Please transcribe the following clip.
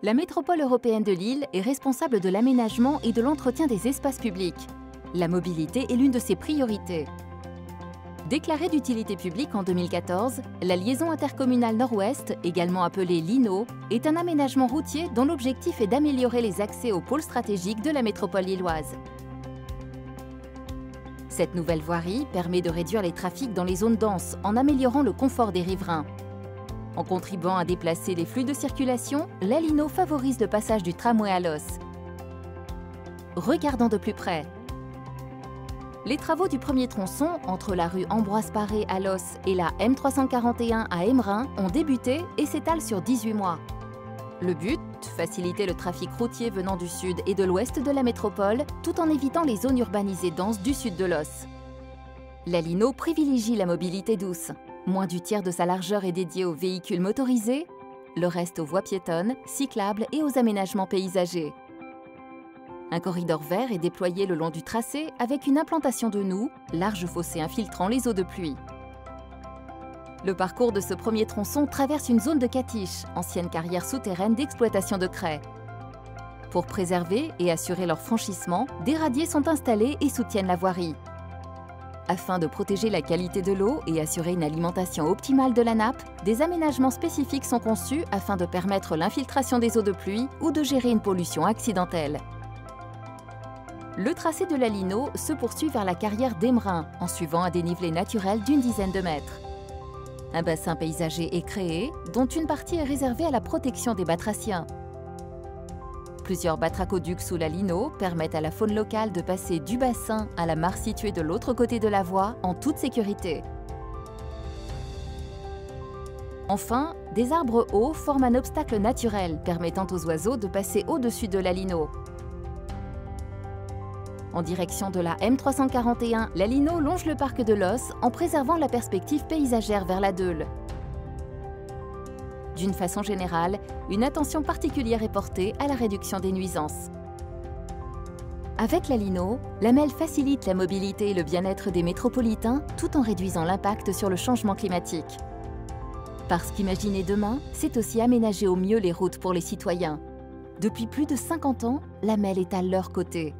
La métropole européenne de Lille est responsable de l'aménagement et de l'entretien des espaces publics. La mobilité est l'une de ses priorités. Déclarée d'utilité publique en 2014, la liaison intercommunale Nord-Ouest, également appelée LINO, est un aménagement routier dont l'objectif est d'améliorer les accès aux pôles stratégiques de la métropole lilloise. Cette nouvelle voirie permet de réduire les trafics dans les zones denses en améliorant le confort des riverains. En contribuant à déplacer les flux de circulation, la LINO favorise le passage du tramway à l'os. Regardons de plus près. Les travaux du premier tronçon entre la rue Ambroise Paré à Los et la M341 à Embrun ont débuté et s'étalent sur 18 mois. Le but, faciliter le trafic routier venant du sud et de l'ouest de la métropole, tout en évitant les zones urbanisées denses du sud de l'Os. La LINO privilégie la mobilité douce. Moins du tiers de sa largeur est dédiée aux véhicules motorisés, le reste aux voies piétonnes, cyclables et aux aménagements paysagers. Un corridor vert est déployé le long du tracé avec une implantation de noues, larges fossés infiltrant les eaux de pluie. Le parcours de ce premier tronçon traverse une zone de Catiche, ancienne carrière souterraine d'exploitation de craie. Pour préserver et assurer leur franchissement, des radiers sont installés et soutiennent la voirie. Afin de protéger la qualité de l'eau et assurer une alimentation optimale de la nappe, des aménagements spécifiques sont conçus afin de permettre l'infiltration des eaux de pluie ou de gérer une pollution accidentelle. Le tracé de la LINO se poursuit vers la carrière d'Embrun en suivant un dénivelé naturel d'une dizaine de mètres. Un bassin paysager est créé, dont une partie est réservée à la protection des batraciens. Plusieurs batracoducs sous la LINO permettent à la faune locale de passer du bassin à la mare située de l'autre côté de la voie en toute sécurité. Enfin, des arbres hauts forment un obstacle naturel permettant aux oiseaux de passer au-dessus de la LINO. En direction de la M341, la LINO longe le parc de l'Os en préservant la perspective paysagère vers la Deule. D'une façon générale, une attention particulière est portée à la réduction des nuisances. Avec la LINO, l'AMEL facilite la mobilité et le bien-être des métropolitains tout en réduisant l'impact sur le changement climatique. Parce qu'imaginer demain, c'est aussi aménager au mieux les routes pour les citoyens. Depuis plus de 50 ans, l'AMEL est à leur côté.